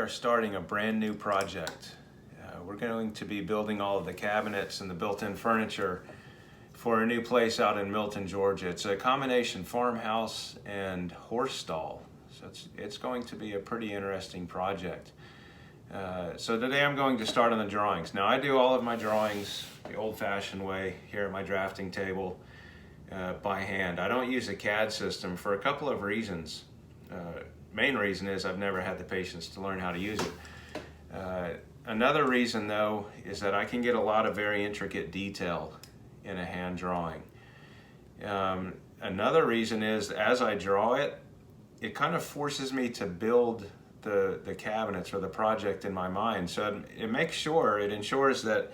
are starting a brand new project. We're going to be building all of the cabinets and the built-in furniture for a new place out in Milton, Georgia. It's a combination farmhouse and horse stall. So it's going to be a pretty interesting project. So today I'm going to start on the drawings. Now I do all of my drawings the old-fashioned way here at my drafting table by hand. I don't use a CAD system for a couple of reasons. Main reason is I've never had the patience to learn how to use it. Another reason though is that I can get a lot of very intricate detail in a hand drawing. Another reason is as I draw it, it kind of forces me to build the cabinets or the project in my mind. So it ensures that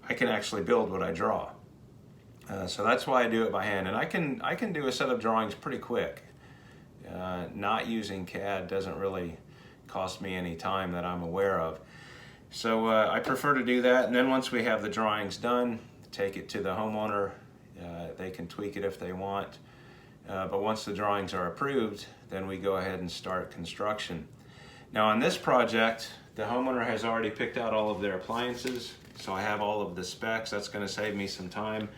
I can actually build what I draw. So that's why I do it by hand. And I can do a set of drawings pretty quick. Not using CAD doesn't really cost me any time that I'm aware of. So I prefer to do that, and then once we have the drawings done, take it to the homeowner. They can tweak it if they want. But once the drawings are approved, then we go ahead and start construction. Now on this project, the homeowner has already picked out all of their appliances, so I have all of the specs. That's going to save me some time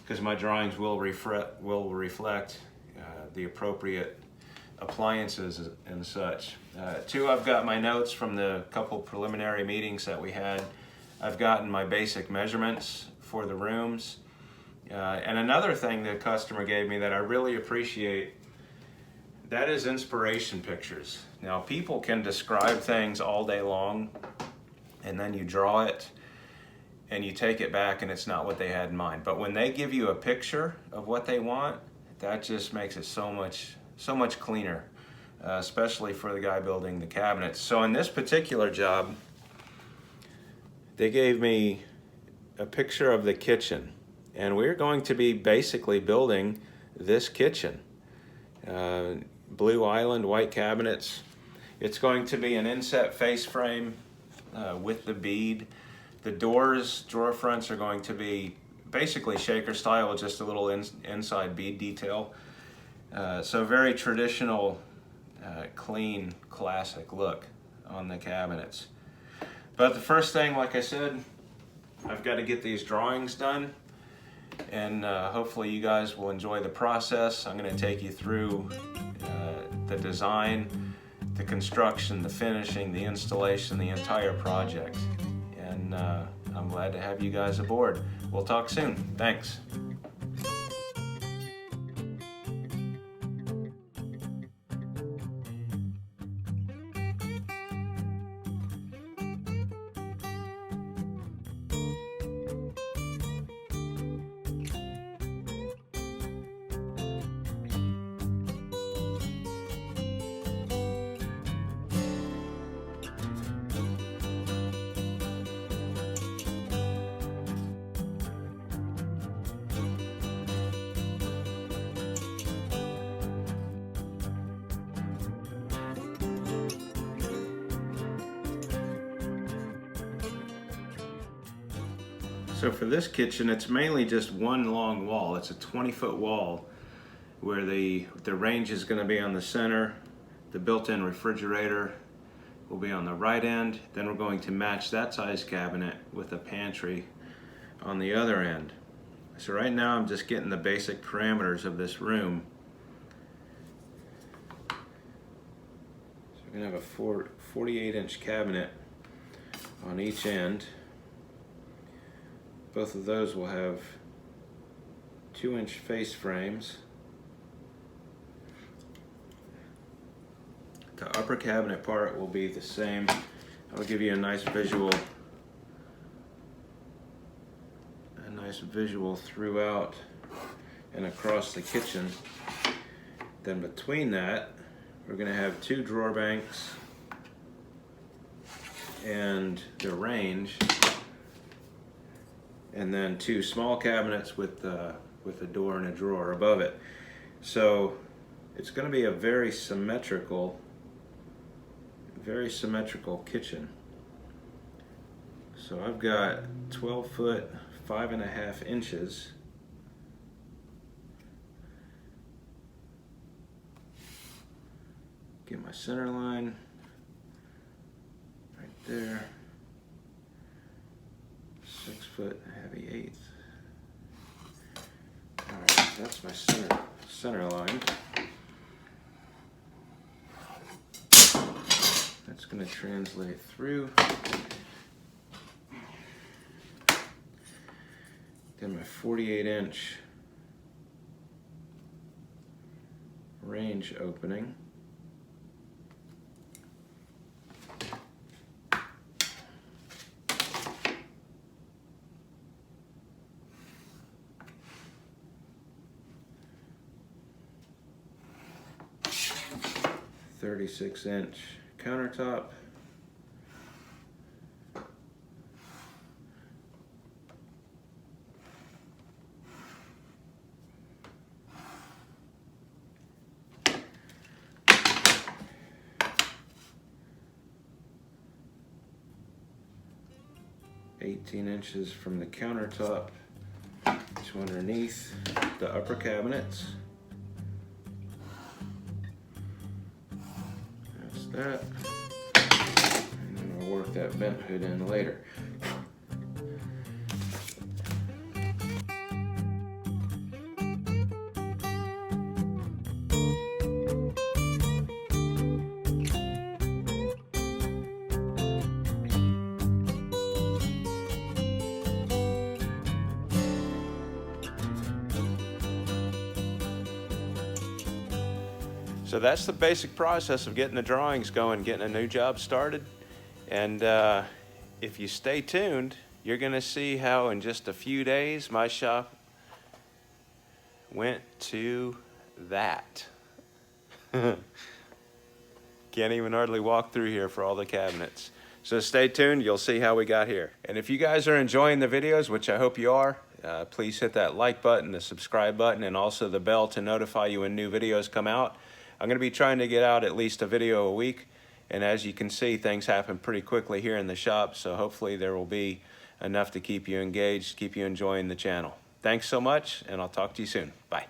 because my drawings will reflect the appropriate appliances and such. Two, I've got my notes from the couple preliminary meetings that we had. I've gotten my basic measurements for the rooms. And another thing the customer gave me that I really appreciate, that is inspiration pictures. Now people can describe things all day long and then you draw it and you take it back and it's not what they had in mind. But when they give you a picture of what they want, that just makes it so much cleaner, especially for the guy building the cabinets. So in this particular job, they gave me a picture of the kitchen, and we're going to be basically building this kitchen. Blue island, white cabinets. It's going to be an inset face frame with the bead. The doors, drawer fronts are going to be basically shaker style with just a little inside bead detail. So very traditional, clean, classic look on the cabinets. But the first thing, like I said, I've got to get these drawings done, and hopefully you guys will enjoy the process. I'm going to take you through the design, the construction, the finishing, the installation, the entire project. And I'm glad to have you guys aboard. We'll talk soon. Thanks. So for this kitchen, it's mainly just one long wall. It's a 20-foot wall where the range is going to be on the center. The built-in refrigerator will be on the right end. Then we're going to match that size cabinet with a pantry on the other end. So right now I'm just getting the basic parameters of this room. So we're going to have a 48-inch cabinet on each end. Both of those will have 2-inch face frames. The upper cabinet part will be the same. I'll give you a nice visual throughout and across the kitchen. Then between that, we're going to have 2 drawer banks and the range, and then 2 small cabinets with a door and a drawer above it. So it's going to be a very symmetrical kitchen. So I've got 12 foot 5.5 inches. Get my center line. there. 6 foot heavy eighth. All right, so that's my center line. That's going to translate through. Then my 48-inch range opening. .36-inch countertop. .18 from the countertop to underneath the upper cabinets. That's that. And then I'll work that vent hood in later. So that's the basic process of getting the drawings going, getting a new job started. And if you stay tuned, you're gonna see how in just a few days my shop went to that. Can't even hardly walk through here for all the cabinets. So stay tuned, you'll see how we got here. And if you guys are enjoying the videos, which I hope you are, please hit that like button, the subscribe button, and also the bell to notify you when new videos come out. I'm going to be trying to get out at least a video a week, and as you can see, things happen pretty quickly here in the shop, so hopefully there will be enough to keep you engaged, keep you enjoying the channel. Thanks so much, and I'll talk to you soon. Bye.